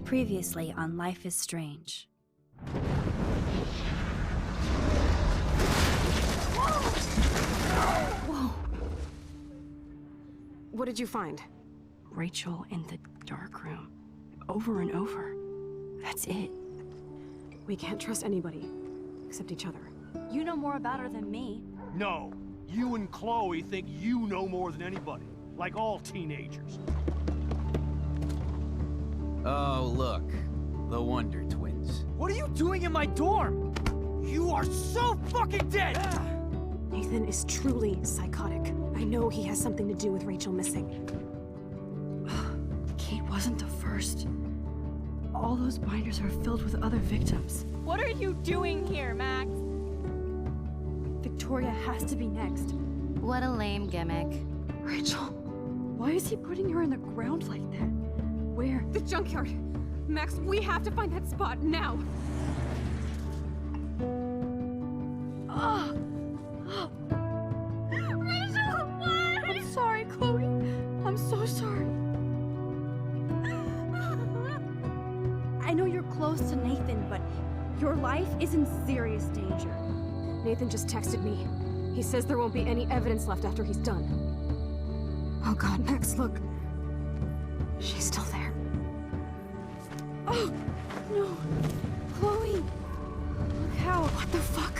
Previously on Life is Strange. Whoa! What did you find? Rachel in the dark room. Over and over. That's it. We can't trust anybody, except each other. You know more about her than me. No. You and Chloe think you know more than anybody. Like all teenagers. Oh, look. The Wonder Twins. What are you doing in my dorm? You are so fucking dead! Nathan is truly psychotic. I know he has something to do with Rachel missing. Kate wasn't the first. All those binders are filled with other victims. What are you doing here, Max? Victoria has to be next. What a lame gimmick. Rachel, why is he putting her in the ground like that? Where? The junkyard! Max, we have to find that spot now! Rachel, what? I'm sorry, Chloe. I'm so sorry. I know you're close to Nathan, but your life is in serious danger. Nathan just texted me. He says there won't be any evidence left after he's done. Oh god, Max, look. She's still there. Oh, no. Chloe. Look how. What the fuck?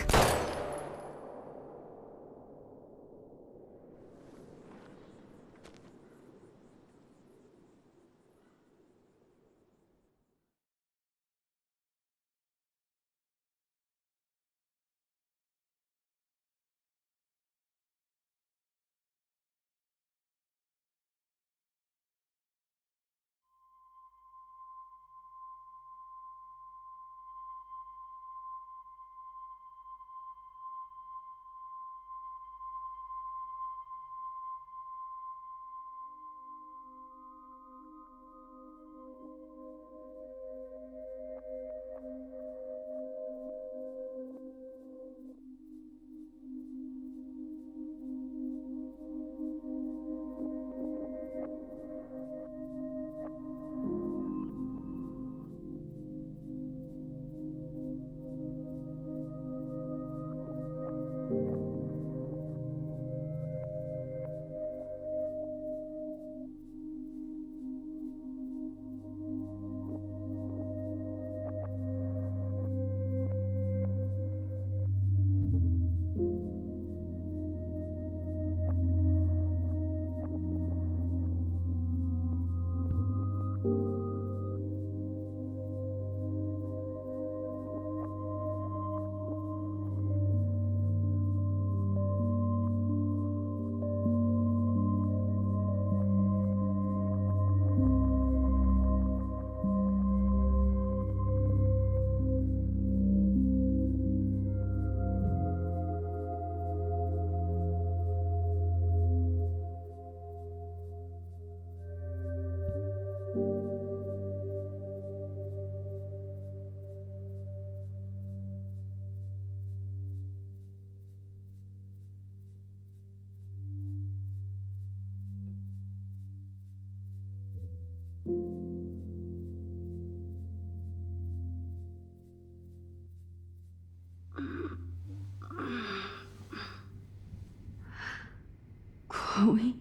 Chloe?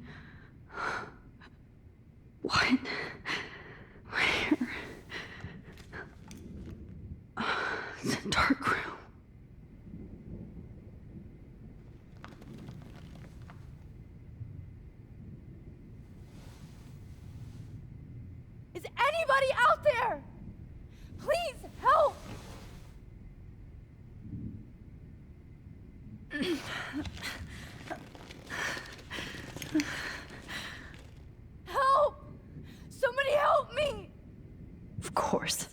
What? Where? The dark room. Is anybody out there? Please help! Help! Somebody help me! Of course.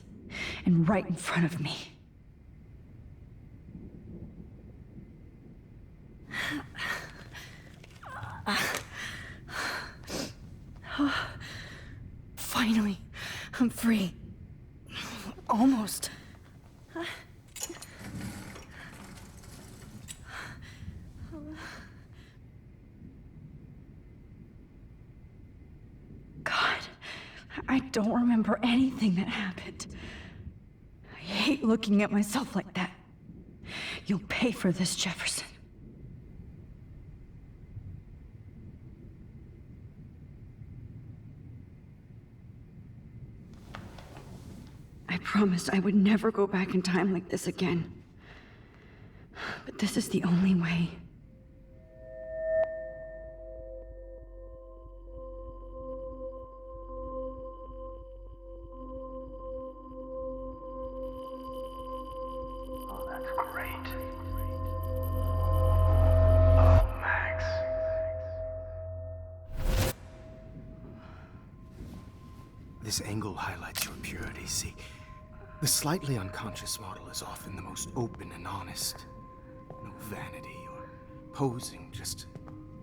And right in front of me. Finally, I'm free. Almost. God, I don't remember anything that happened. I hate looking at myself like that. You'll pay for this, Jefferson. I promised I would never go back in time like this again. But this is the only way. Oh, that's great. Oh, Max. This angle highlights your purity, see? The slightly unconscious model is often the most open and honest. No vanity or posing, just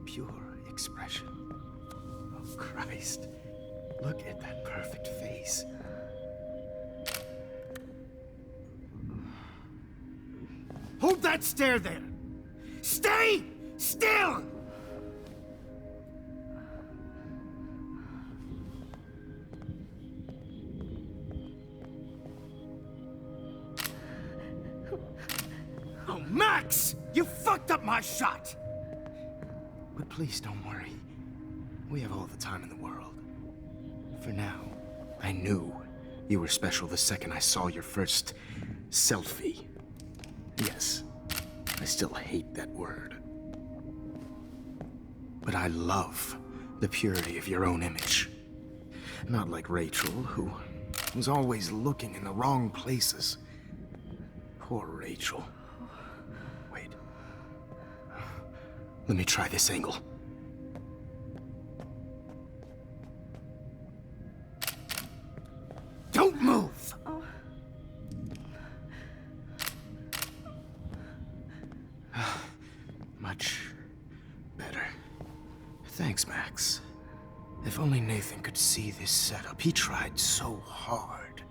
pure expression. Oh, Christ. Look at that perfect face. Hold that stare there! Stay still! Oh, Max! You fucked up my shot! But please don't worry. We have all the time in the world. For now, I knew you were special the second I saw your first selfie. Yes, I still hate that word. But I love the purity of your own image. Not like Rachel, who was always looking in the wrong places. Poor Rachel. Wait. Let me try this angle. Don't move! Much better. Thanks, Max. If only Nathan could see this setup. He tried so hard.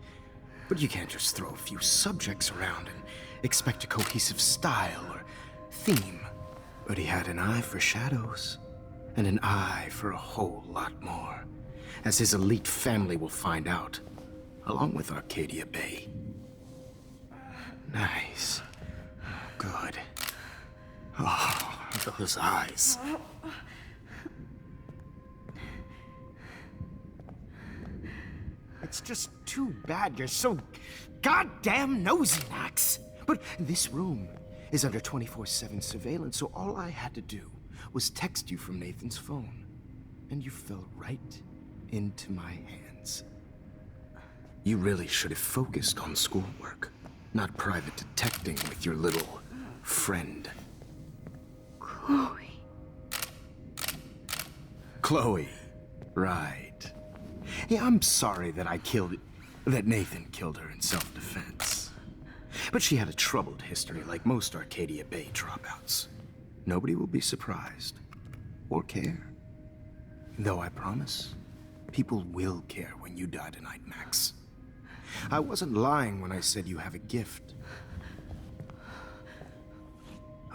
But you can't just throw a few subjects around and expect a cohesive style or theme. But he had an eye for shadows, and an eye for a whole lot more, as his elite family will find out, along with Arcadia Bay. Nice. Good. Oh, those eyes. It's just too bad you're so goddamn nosy, Max. But this room is under 24/7 surveillance, so all I had to do was text you from Nathan's phone. And you fell right into my hands. You really should have focused on schoolwork, not private detecting with your little friend. Chloe. Chloe. Right. Yeah, I'm sorry that that Nathan killed her in self-defense. But she had a troubled history like most Arcadia Bay dropouts. Nobody will be surprised. Or care. Though I promise, people will care when you die tonight, Max. I wasn't lying when I said you have a gift.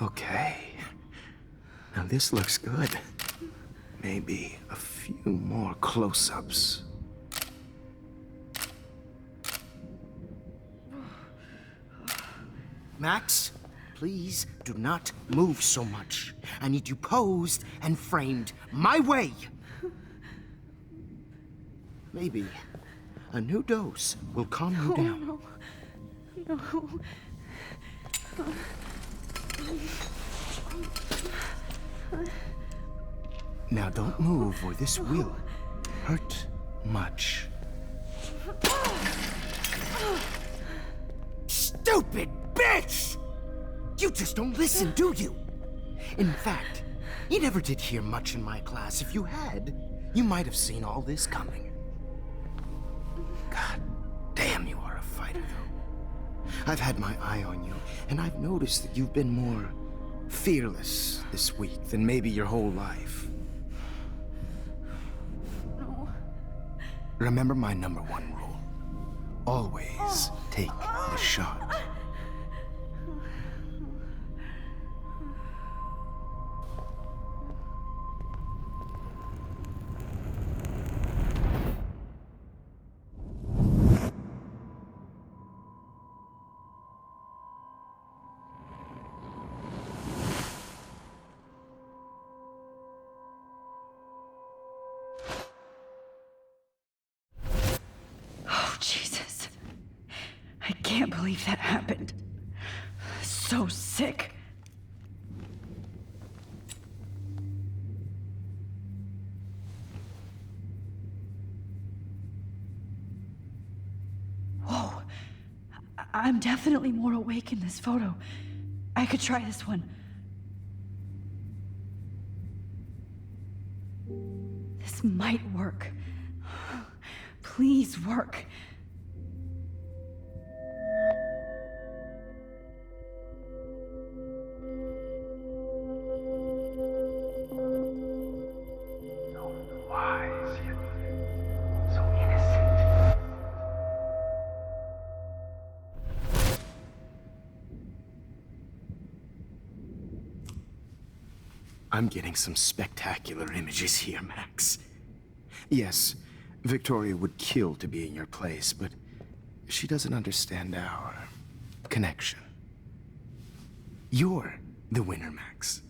Okay. Now this looks good. Maybe a few more close-ups. Max, please do not move so much. I need you posed and framed my way. Maybe a new dose will calm you down. No. Now don't move or this will hurt much. Stupid bitch! You just don't listen, do you? In fact, you never did hear much in my class. If you had, you might have seen all this coming. God damn, you are a fighter, though. I've had my eye on you, and I've noticed that you've been more fearless this week than maybe your whole life. No. Remember my #1 rule. Always take the shot. can't believe that happened. So sick. Whoa. I'm definitely more awake in this photo. I could try this one. This might work. Please work. So wise yet so innocent. I'm getting some spectacular images here, Max. Yes, Victoria would kill to be in your place, but she doesn't understand our connection. You're the winner, Max.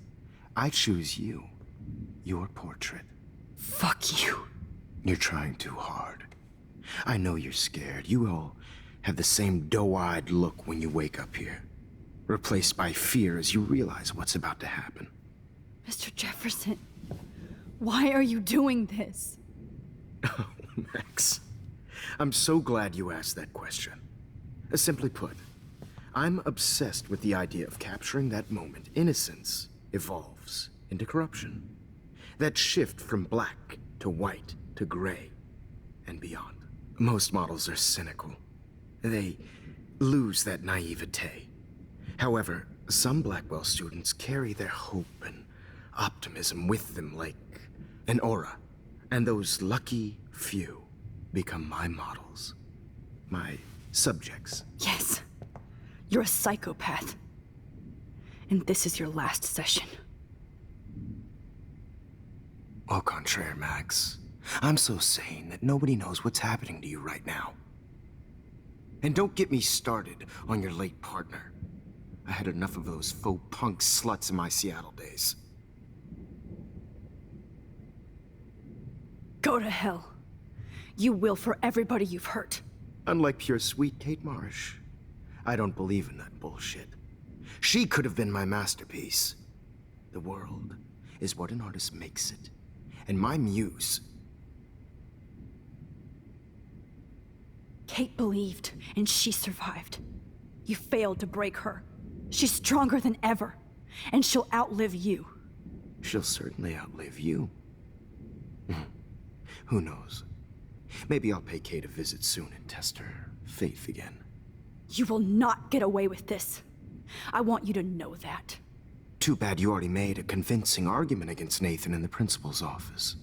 I choose you. Your portrait. Fuck you. You're trying too hard. I know you're scared. You all have the same doe-eyed look when you wake up here, replaced by fear as you realize what's about to happen. Mr. Jefferson, why are you doing this? Oh, Max. I'm so glad you asked that question. Simply put, I'm obsessed with the idea of capturing that moment innocence evolves into corruption. That shift from black to white to gray and beyond. Most models are cynical. They lose that naivete. However, some Blackwell students carry their hope and optimism with them like an aura. And those lucky few become my models. My subjects. Yes, you're a psychopath. And this is your last session. Au contraire, Max. I'm so sane that nobody knows what's happening to you right now. And don't get me started on your late partner. I had enough of those faux punk sluts in my Seattle days. Go to hell. You will for everybody you've hurt. Unlike pure sweet Kate Marsh, I don't believe in that bullshit. She could have been my masterpiece. The world is what an artist makes it. And my muse... Kate believed, and she survived. You failed to break her. She's stronger than ever, and she'll outlive you. She'll certainly outlive you. Who knows? Maybe I'll pay Kate a visit soon and test her faith again. You will not get away with this. I want you to know that. Too bad you already made a convincing argument against Nathan in the principal's office.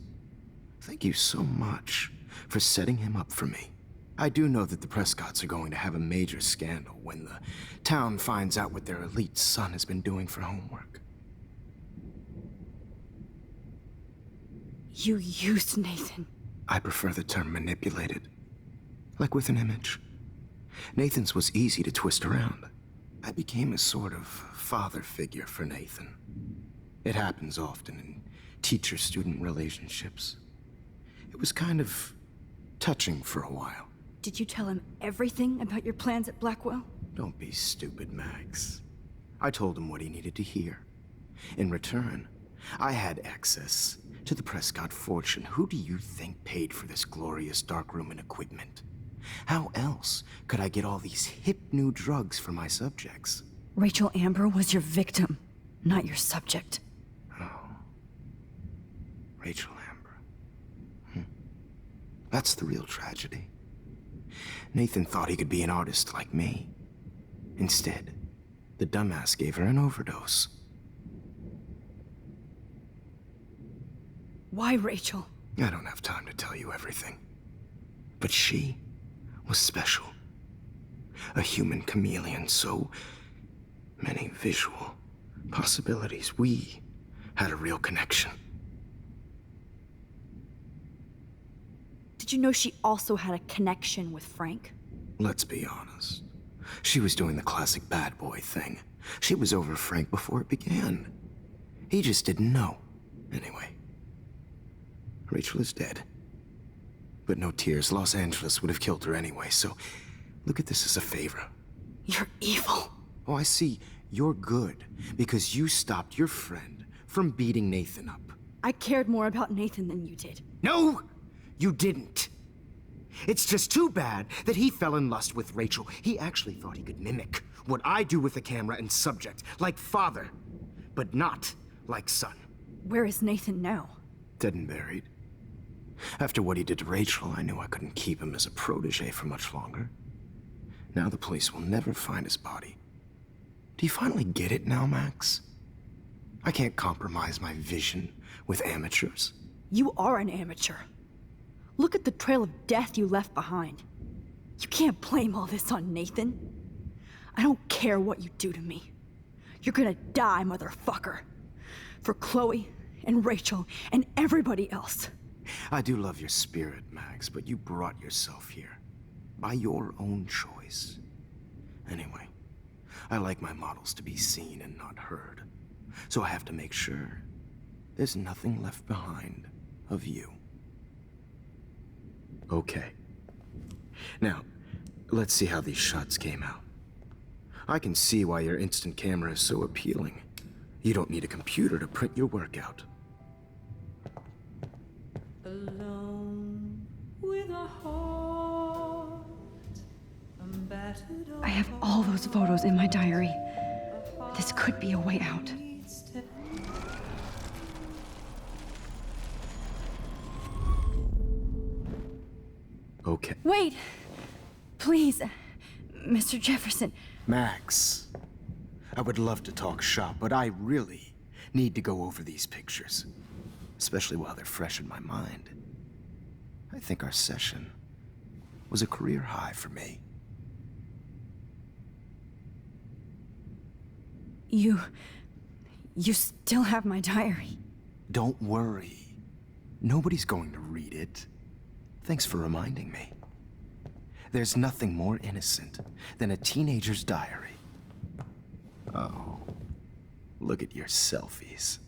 Thank you so much for setting him up for me. I do know that the Prescotts are going to have a major scandal when the town finds out what their elite son has been doing for homework. You used Nathan. I prefer the term manipulated. Like with an image. Nathan's was easy to twist around. I became a sort of father figure for Nathan. It happens often in teacher-student relationships. It was kind of touching for a while. Did you tell him everything about your plans at Blackwell? Don't be stupid, Max. I told him what he needed to hear. In return, I had access to the Prescott fortune. Who do you think paid for this glorious darkroom and equipment? How else could I get all these hip new drugs for my subjects? Rachel Amber was your victim, not your subject. Oh. Rachel Amber. That's the real tragedy. Nathan thought he could be an artist like me. Instead, the dumbass gave her an overdose. Why Rachel? I don't have time to tell you everything. But she was special. A human chameleon, so many visual possibilities. We had a real connection. Did you know she also had a connection with Frank? Let's be honest. She was doing the classic bad boy thing. She was over Frank before it began. He just didn't know. Anyway, Rachel is dead. But no tears. Los Angeles would have killed her anyway, so look at this as a favor. You're evil. Oh, I see. You're good because you stopped your friend from beating Nathan up. I cared more about Nathan than you did. No, you didn't. It's just too bad that he fell in lust with Rachel. He actually thought he could mimic what I do with the camera and subject, like father, but not like son. Where is Nathan now? Dead and buried. After what he did to Rachel, I knew I couldn't keep him as a protege for much longer. Now the police will never find his body. Do you finally get it now, Max? I can't compromise my vision with amateurs. You are an amateur. Look at the trail of death you left behind. You can't blame all this on Nathan. I don't care what you do to me. You're gonna die, motherfucker. For Chloe and Rachel and everybody else. I do love your spirit, Max, but you brought yourself here. By your own choice. Anyway, I like my models to be seen and not heard. So I have to make sure there's nothing left behind of you. Okay. Now, let's see how these shots came out. I can see why your instant camera is so appealing. You don't need a computer to print your work out. Alone with a heart, I have all those photos in my diary. This could be a way out. Okay. Wait! Please, Mr. Jefferson. Max, I would love to talk shop, but I really need to go over these pictures. Especially while they're fresh in my mind. I think our session was a career high for me. You still have my diary. Don't worry. Nobody's going to read it. Thanks for reminding me. There's nothing more innocent than a teenager's diary. Oh, look at your selfies.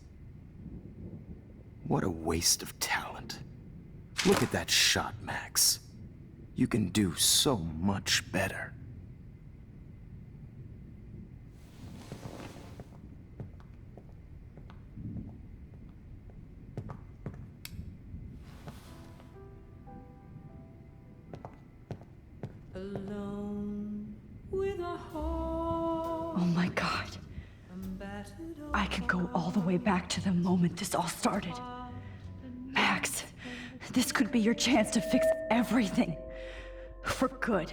What a waste of talent. Look at that shot, Max. You can do so much better. alone with a heart. Oh my God. I could go all the way back to the moment this all started. Max, this could be your chance to fix everything. For good.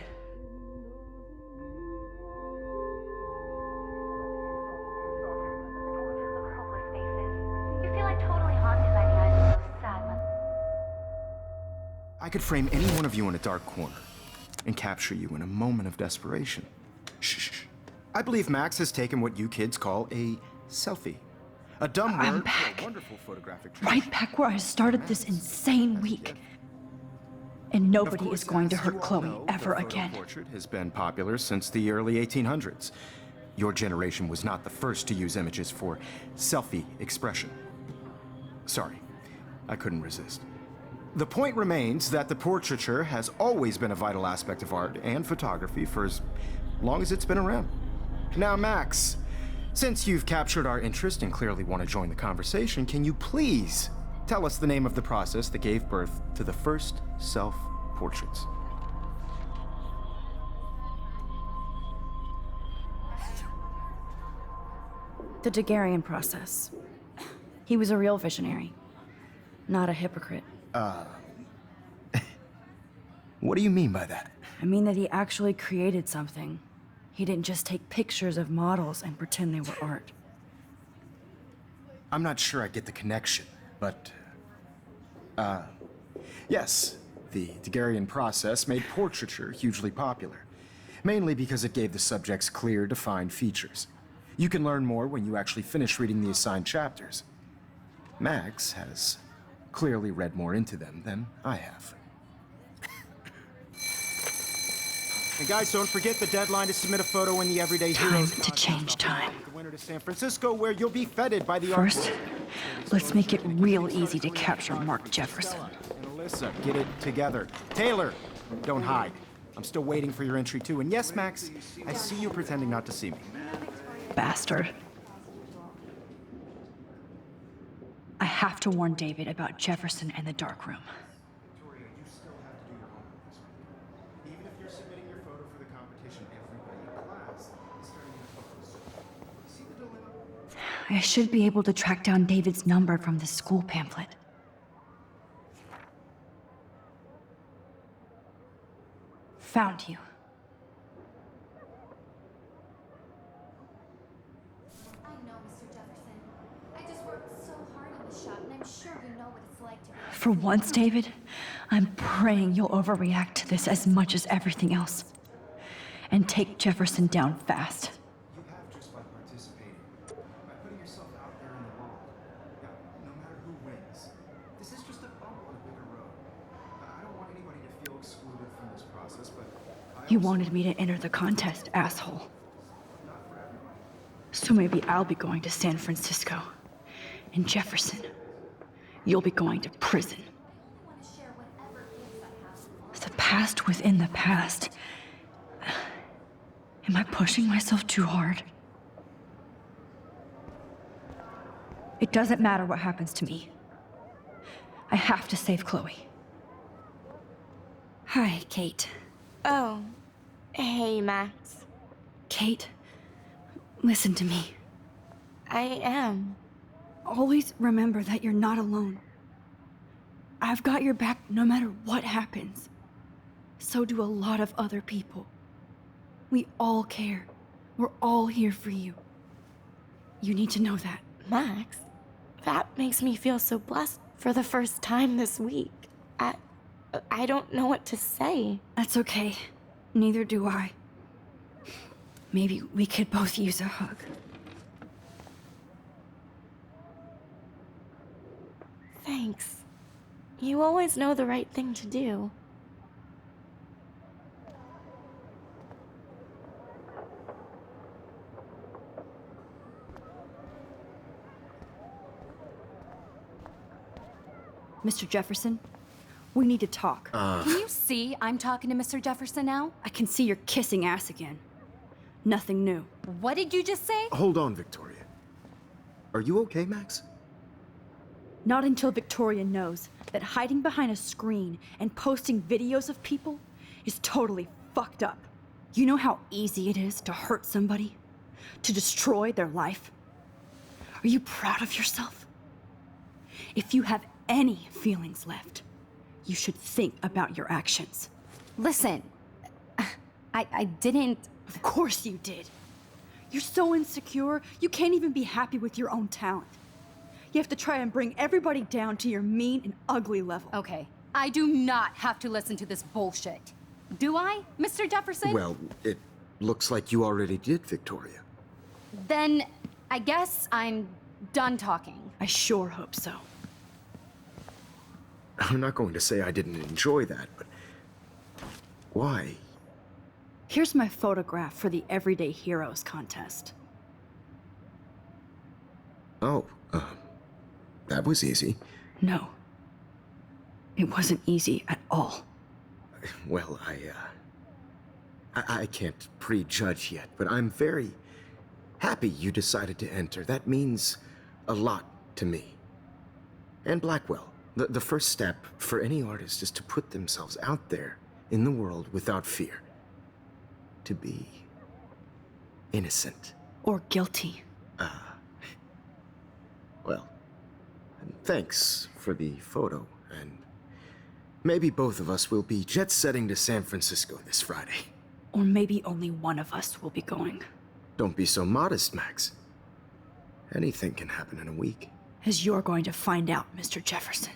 I could frame any one of you in a dark corner and capture you in a moment of desperation. Shh. I believe Max has taken what you kids call a selfie. A dumb word I'm for back. a wonderful photographic Right back where I started this insane week. And nobody is going to hurt Chloe ever again. The portrait has been popular since the early 1800s. Your generation was not the first to use images for selfie expression. Sorry, I couldn't resist. The point remains that the portraiture has always been a vital aspect of art and photography for as long as it's been around. Now, Max, since you've captured our interest and clearly want to join the conversation, can you please tell us the name of the process that gave birth to the first self-portraits? The Daguerrean process. He was a real visionary, not a hypocrite. What do you mean by that? I mean that he actually created something. He didn't just take pictures of models and pretend they were art. I'm not sure I get the connection, but... yes, the Daguerrean process made portraiture hugely popular, mainly because it gave the subjects clear, defined features. You can learn more when you actually finish reading the assigned chapters. Max has clearly read more into them than I have. And guys, don't forget the deadline to submit a photo in the Everyday Heroes. Time to change time. The winner to San Francisco, where you'll be feted by the First, let's make it real easy to capture Mark Jefferson. And Alyssa, get it together. Taylor, don't hide. I'm still waiting for your entry too. And yes, Max, I see you pretending not to see me. Bastard. I have to warn David about Jefferson and the dark room. Victoria, you still have to do your homework this week. Even if you're submitting your photo for the competition, everybody in class is turning your photos. See the dilemma? I should be able to track down David's number from the school pamphlet. Found you. I know, Mr. Jefferson. I just worked so hard on the shot, and I'm sure you know what it's like to be... For once, David, I'm praying you'll overreact to this as much as everything else. And take Jefferson down fast. You have just by participating, by putting yourself out there in the world. Now, no matter who wins, this is just a bump on a bigger road. I don't want anybody to feel excluded from this process, but You wanted me to enter the contest, asshole. So maybe I'll be going to San Francisco. And Jefferson, you'll be going to prison. The past within the past. Am I pushing myself too hard? It doesn't matter what happens to me. I have to save Chloe. Hi, Kate. Oh, hey, Max. Kate, listen to me. I am. Always remember that you're not alone. I've got your back no matter what happens. So do a lot of other people. We all care. We're all here for you. You need to know that. Max, that makes me feel so blessed for the first time this week. I don't know what to say. That's okay. Neither do I. Maybe we could both use a hug. Thanks. You always know the right thing to do. Mr. Jefferson, we need to talk. Can you see I'm talking to Mr. Jefferson now? I can see you're kissing ass again. Nothing new. What did you just say? Hold on, Victoria. Are you okay, Max? Not until Victoria knows that hiding behind a screen and posting videos of people is totally fucked up. You know how easy it is to hurt somebody? To destroy their life? Are you proud of yourself? If you have any feelings left, you should think about your actions. Listen, I didn't... Of course you did. You're so insecure, you can't even be happy with your own talent. You have to try and bring everybody down to your mean and ugly level. Okay, I do not have to listen to this bullshit. Do I, Mr. Jefferson? Well, it looks like you already did, Victoria. Then I guess I'm done talking. I sure hope so. I'm not going to say I didn't enjoy that, but why? Here's my photograph for the Everyday Heroes contest. Oh, that was easy. No. It wasn't easy at all. Well, I can't prejudge yet, but I'm very happy you decided to enter. That means a lot to me. And Blackwell. The first step for any artist is to put themselves out there in the world without fear. To be innocent. Or guilty. Well, thanks for the photo, and maybe both of us will be jet-setting to San Francisco this Friday. Or maybe only one of us will be going. Don't be so modest, Max. Anything can happen in a week. As you're going to find out, Mr. Jefferson.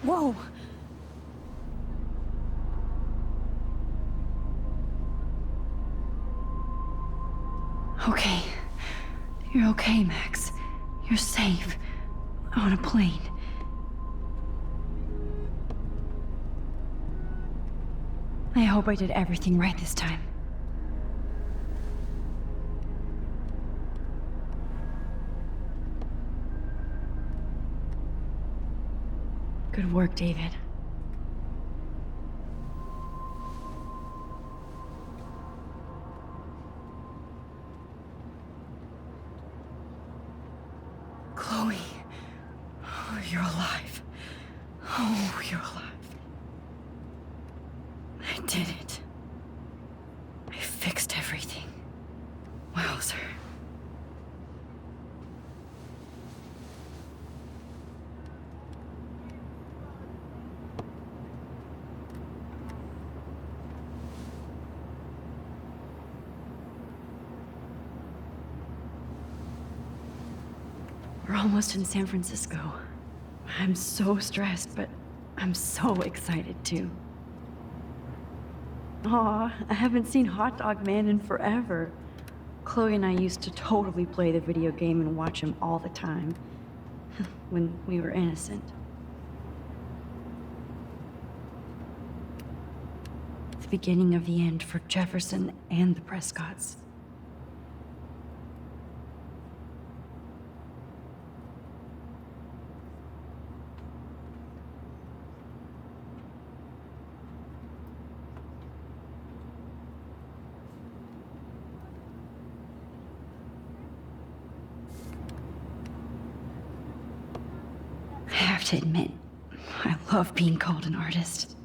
Whoa! Okay. You're okay, Max. You're safe. On a plane. I hope I did everything right this time. Good work, David. Chloe. Oh, you're alive. Oh, you're alive. I did it. I fixed everything. Wowzer. We're almost in San Francisco. I'm so stressed, but I'm so excited too. Aw, I haven't seen Hot Dog Man in forever. Chloe and I used to totally play the video game and watch him all the time. When we were innocent. The beginning of the end for Jefferson and the Prescotts. I have to admit, I love being called an artist.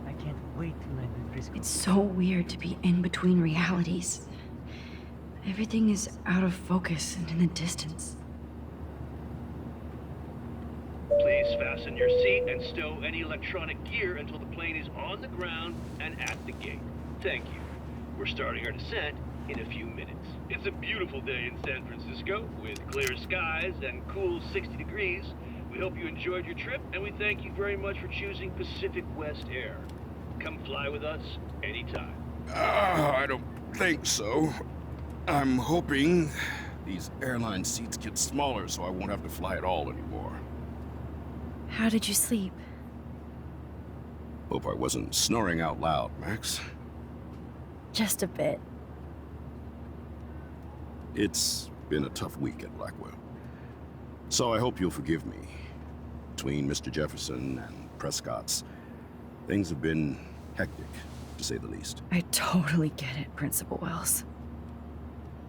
I can't wait till I'm in Frisco. It's so weird to be in between realities. Everything is out of focus and in the distance. Please fasten your seat and stow any electronic gear until the plane is on the ground and at the gate. Thank you. We're starting our descent in a few minutes. It's a beautiful day in San Francisco with clear skies and cool 60 degrees. We hope you enjoyed your trip, and we thank you very much for choosing Pacific West Air. Come fly with us anytime. I don't think so. I'm hoping these airline seats get smaller so I won't have to fly at all anymore. How did you sleep? Hope I wasn't snoring out loud, Max. Just a bit. It's been a tough week at Blackwell. So I hope you'll forgive me. Between Mr. Jefferson and Prescott's, things have been hectic, to say the least. I totally get it, Principal Wells.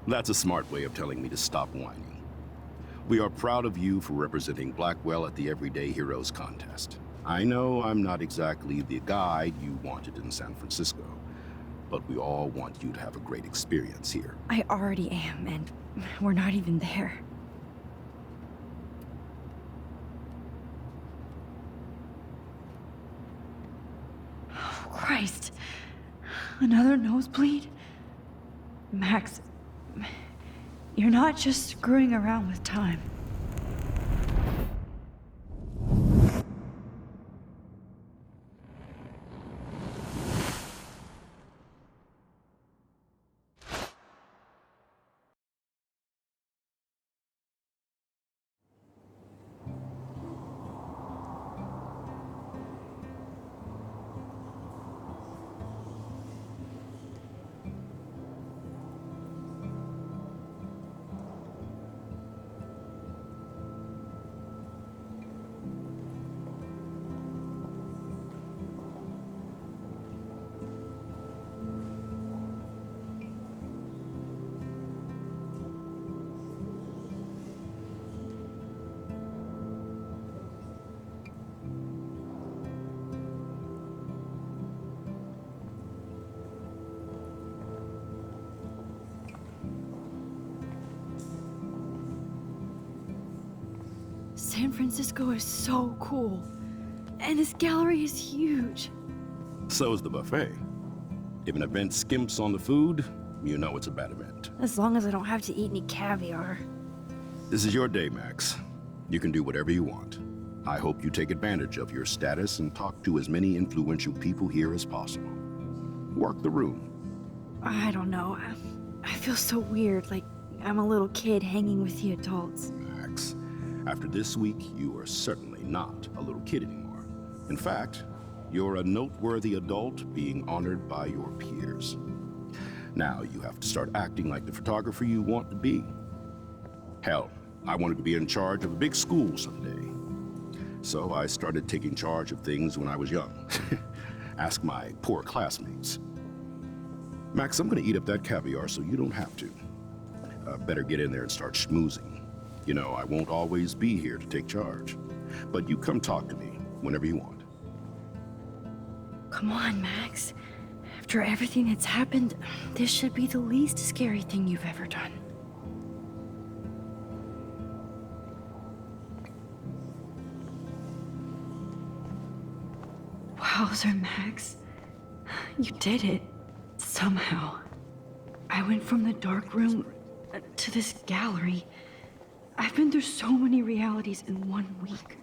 That's a smart way of telling me to stop whining. We are proud of you for representing Blackwell at the Everyday Heroes contest. I know I'm not exactly the guide you wanted in San Francisco, but we all want you to have a great experience here. I already am, and we're not even there. Oh, Christ. Another nosebleed? Max, you're not just screwing around with time. San Francisco is so cool. And this gallery is huge. So is the buffet. If an event skimps on the food, you know it's a bad event. As long as I don't have to eat any caviar. This is your day, Max. You can do whatever you want. I hope you take advantage of your status and talk to as many influential people here as possible. Work the room. I don't know. I feel so weird, like I'm a little kid hanging with the adults. Max, after this week, you are certainly not a little kid anymore. In fact, you're a noteworthy adult being honored by your peers. Now you have to start acting like the photographer you want to be. Hell, I wanted to be in charge of a big school someday. So I started taking charge of things when I was young. Ask my poor classmates. Max, I'm gonna eat up that caviar so you don't have to. Better get in there and start schmoozing. You know, I won't always be here to take charge. But you come talk to me whenever you want. Come on, Max. After everything that's happened, this should be the least scary thing you've ever done. Wowzer, Max. You did it. Somehow. I went from the dark room to this gallery. I've been through so many realities in 1 week.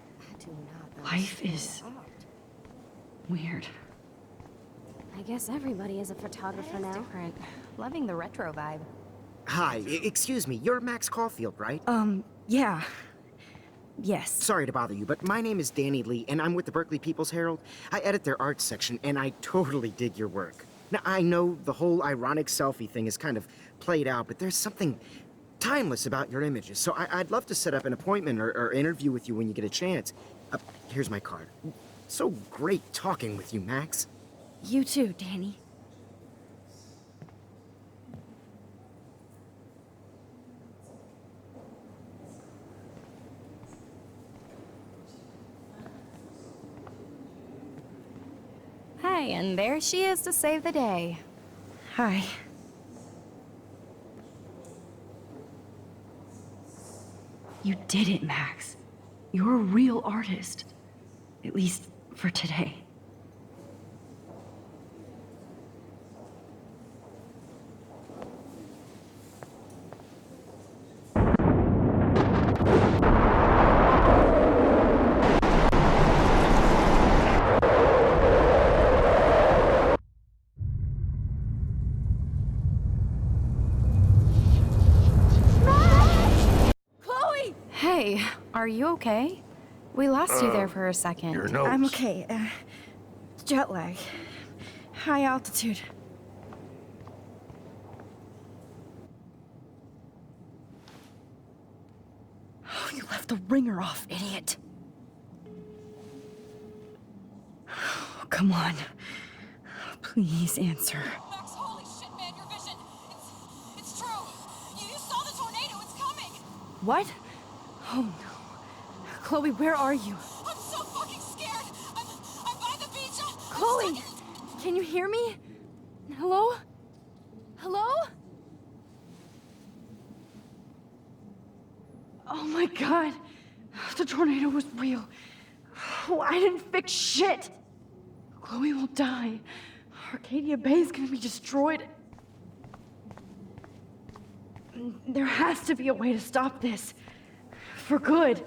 Life is weird. I guess everybody is a photographer now. Different. Loving the retro vibe. Hi, excuse me, you're Max Caulfield, right? Yeah. Yes. Sorry to bother you, but my name is Danny Lee, and I'm with the Berkeley People's Herald. I edit their arts section, and I totally dig your work. Now, I know the whole ironic selfie thing is kind of played out, but there's something timeless about your images, so I'd love to set up an appointment or interview with you when you get a chance. Here's my card. So great talking with you, Max. You too, Danny. Hi, and there she is to save the day. Hi. You did it, Max. You're a real artist. At least for today. Hey, are you okay? We lost you there for a second. Your nose. I'm okay. Jet lag. High altitude. Oh, you left the ringer off, idiot. Oh, come on. Please answer. Max, holy shit, man, your vision. It's true. You saw the tornado. It's coming. What? Oh no. Chloe, where are you? I'm so fucking scared. I'm by the beach. Chloe! Can you hear me? Hello? Hello? Oh my god. The tornado was real. Oh, I didn't fix shit. Chloe will die. Arcadia Bay is gonna be destroyed. There has to be a way to stop this. For good.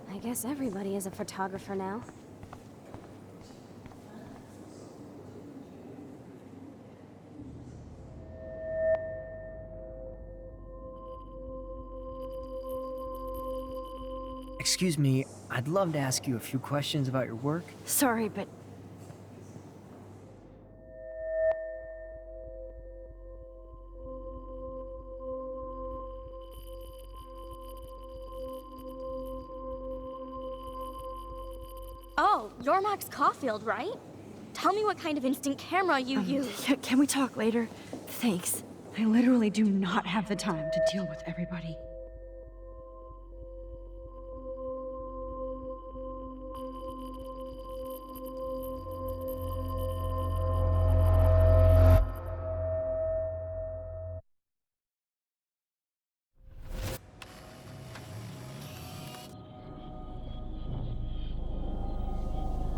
I guess everybody is a photographer now. Excuse me, I'd love to ask you a few questions about your work. Sorry, but Oh, you're Max Caulfield, right? Tell me what kind of instant camera you use. Can we talk later? Thanks. I literally do not have the time to deal with everybody.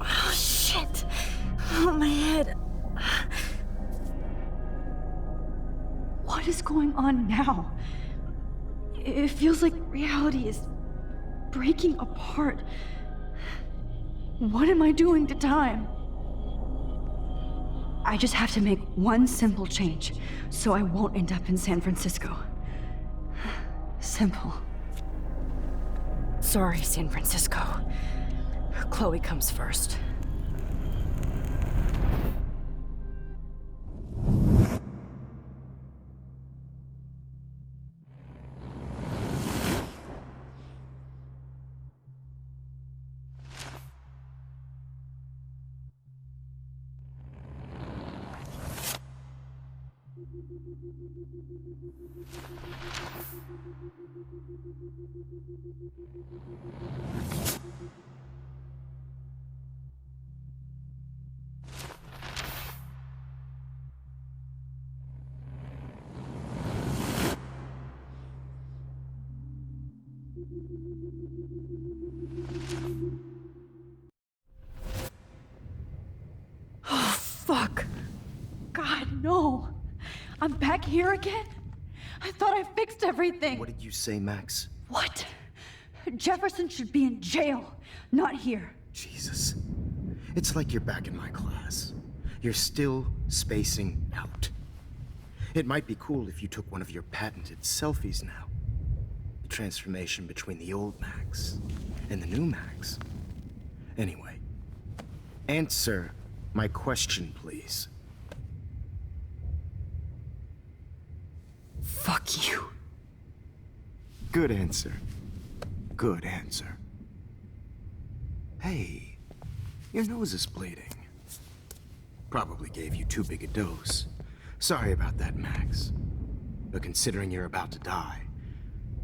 Oh, shit. Oh, my head. is going on now? It feels like reality is breaking apart. What am I doing to time? I just have to make one simple change, so I won't end up in San Francisco. Simple. Sorry, San Francisco. Chloe comes first. Oh, fuck. God, no. I'm back here again? I thought I fixed everything. What did you say, Max? What? Jefferson should be in jail, not here. Jesus. It's like you're back in my class. You're still spacing out. It might be cool if you took one of your patented selfies now. The transformation between the old Max and the new Max. Anyway, answer my question, please. Fuck you. Good answer. Good answer. Hey, your nose is bleeding. Probably gave you too big a dose. Sorry about that, Max. But considering you're about to die,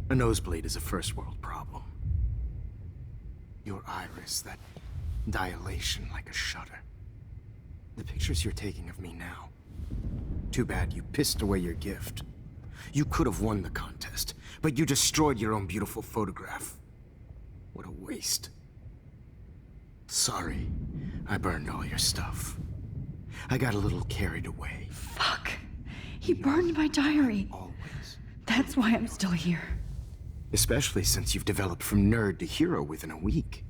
a nosebleed is a first world problem. Your iris, that dilation like a shutter. The pictures you're taking of me now. Too bad you pissed away your gift. You could have won the contest, but you destroyed your own beautiful photograph. What a waste. Sorry, I burned all your stuff. I got a little carried away. Fuck. He burned my diary. Always. That's why I'm still here. Especially since you've developed from nerd to hero within a week.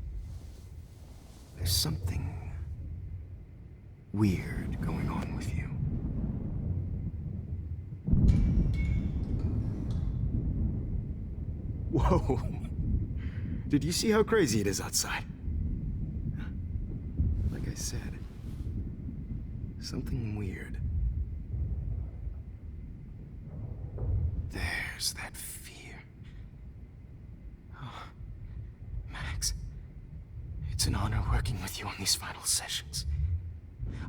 There's something weird going on with you. Whoa. Did you see how crazy it is outside? Like I said, something weird. There's that fear. Oh, Max, it's an honor working with you on these final sessions.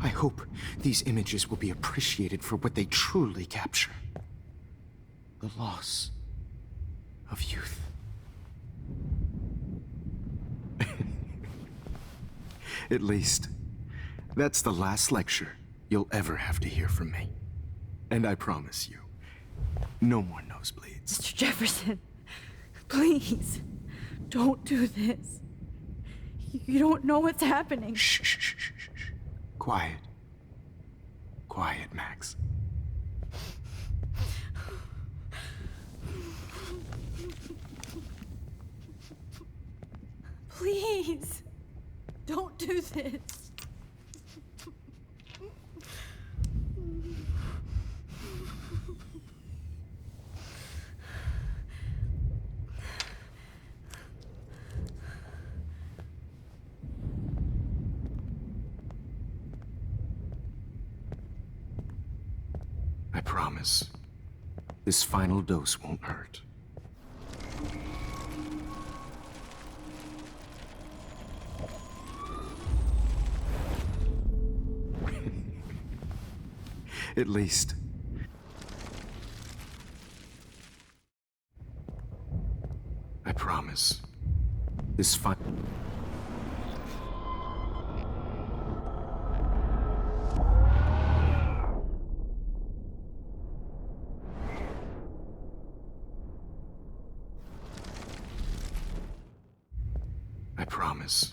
I hope these images will be appreciated for what they truly capture. The loss of youth. At least, that's the last lecture you'll ever have to hear from me. And I promise you, no more nosebleeds. Mr. Jefferson, please, don't do this. You don't know what's happening. Shh, shh, shh, shh, shh. Quiet. Quiet, Max. Please, don't do this. I promise, this final dose won't hurt. At least, I promise, this final... I promise.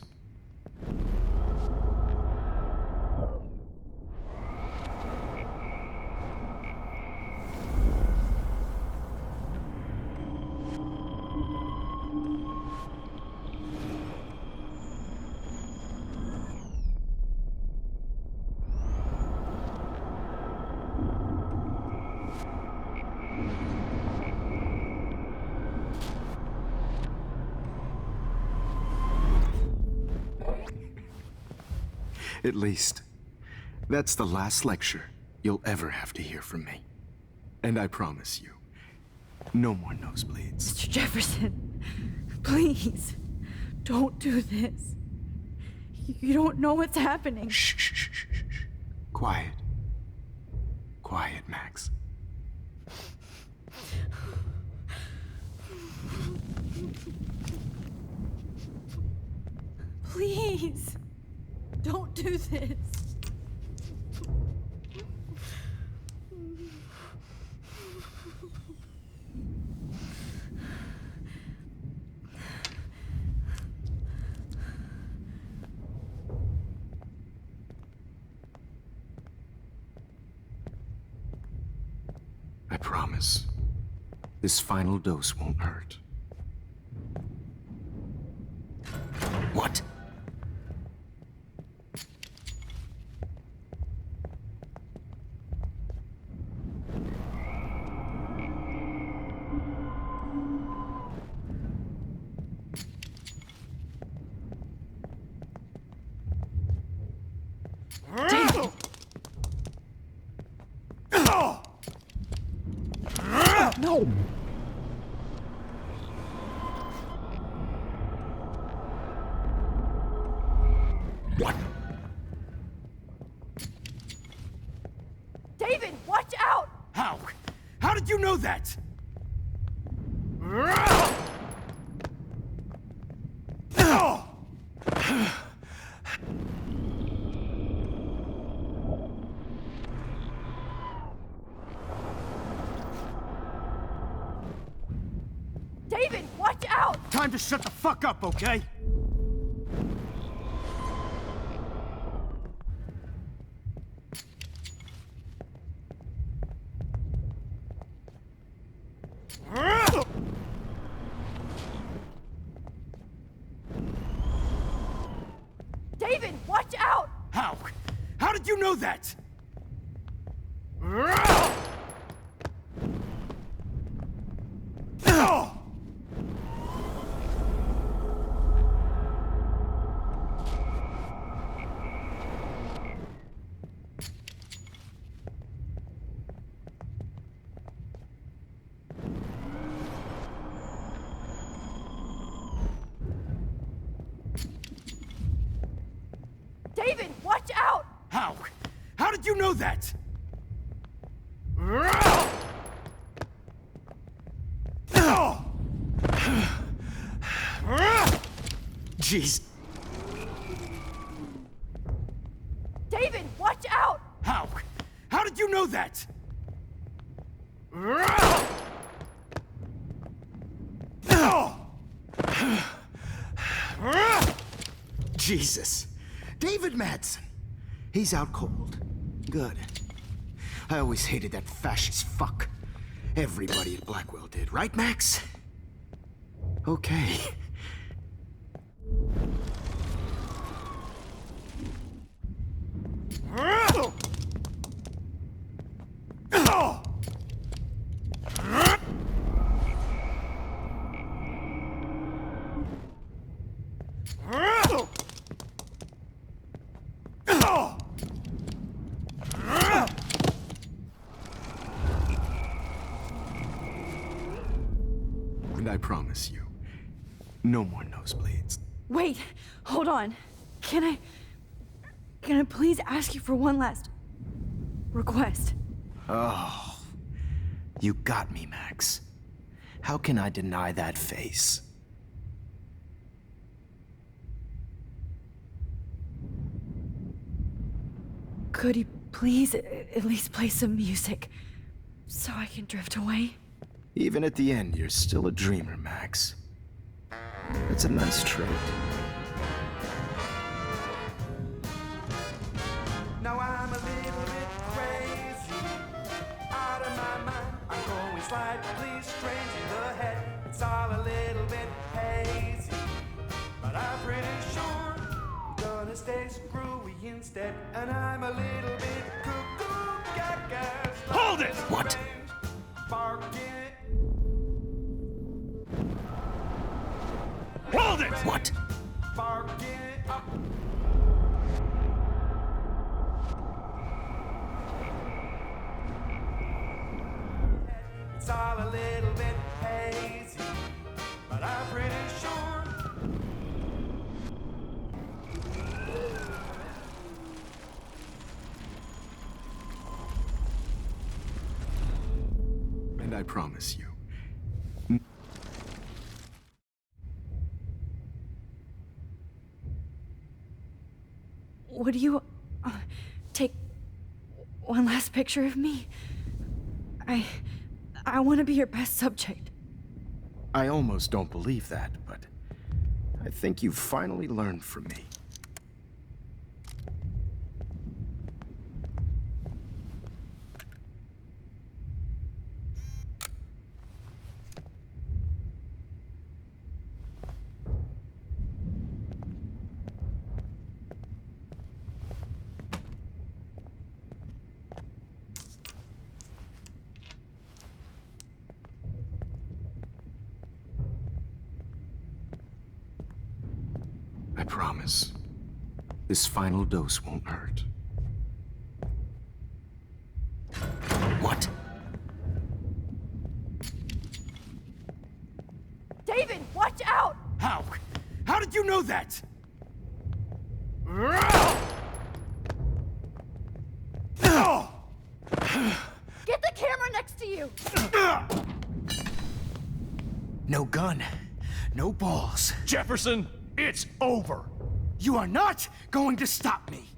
At least, that's the last lecture you'll ever have to hear from me. And I promise you, no more nosebleeds. Mr. Jefferson, please, don't do this. You don't know what's happening. Shh, shh, shh, shh, shh. Quiet. Quiet, Max. Please, don't do this. I promise, this final dose won't hurt. What? No! What? David, watch out! How? How did you know that? David, watch out! Time to shut the fuck up, okay? David, watch out! How? How did you know that? David, watch out! How? How did you know that? Jeez. David, watch out! How? How did you know that? Jesus. David Madsen. He's out cold. Good. I always hated that fascist fuck. Everybody at Blackwell did, right, Max? Okay. And I promise you, no more nosebleeds. Wait, hold on. Can I please ask you for one last request? Oh, you got me, Max. How can I deny that face? Could you please at least play some music so I can drift away? Even at the end, you're still a dreamer, Max. It's a nice trait. Now I'm a little bit crazy, out of my mind. I'm going slightly strange in the head. It's all a little bit hazy, but I'm pretty sure I'm gonna stay screwy instead. And I'm a little bit cuckoo, gaga. Hold it! What? Barking. Hold it! What? Barking up. It's all a little bit hazy, but I'm pretty sure. And I promise you, would you take one last picture of me? I want to be your best subject. I almost don't believe that, but I think you've finally learned from me. I promise. This final dose won't hurt. What? David, watch out! How? How did you know that? Get the camera next to you! No gun, no balls. Jefferson, it's over. You are not going to stop me.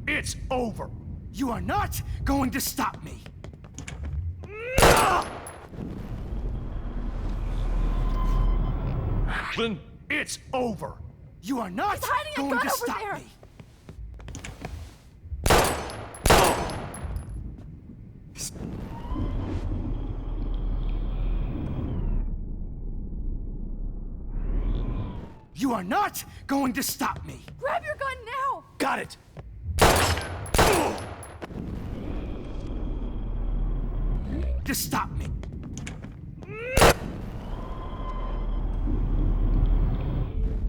It's over. You are not going to stop me. It's over. You are not He's hiding a going gun to over stop there. me. You are not going to stop me. Grab your gun now! Got it. To stop me.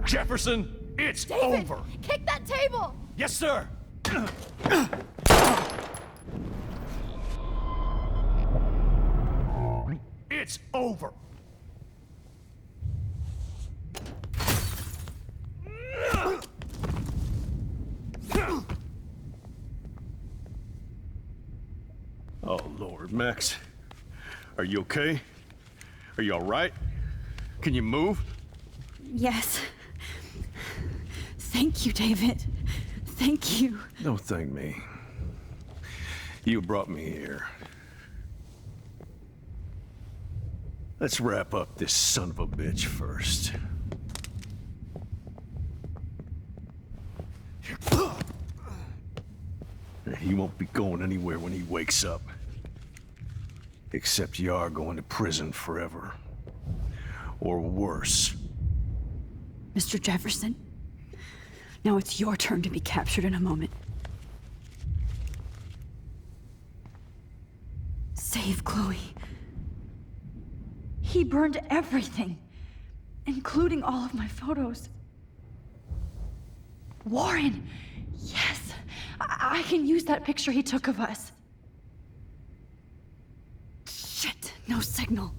Jefferson, it's David, over. kick that table! Yes, sir. It's over. Oh, Lord, Max. Are you okay? Are you all right? Can you move? Yes. Thank you, David. Thank you. Don't thank me. You brought me here. Let's wrap up this son of a bitch first. He won't be going anywhere when he wakes up. Except you are going to prison forever. Or worse. Mr. Jefferson, now it's your turn to be captured in a moment. Save Chloe. He burned everything, including all of my photos. Warren! Yes! I can use that picture he took of us. Shit, no signal.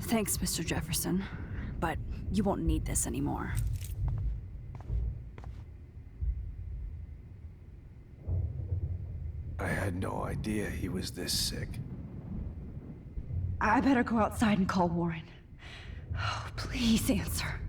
Thanks, Mr. Jefferson, but you won't need this anymore. I had no idea he was this sick. I better go outside and call Warren. Oh, please answer.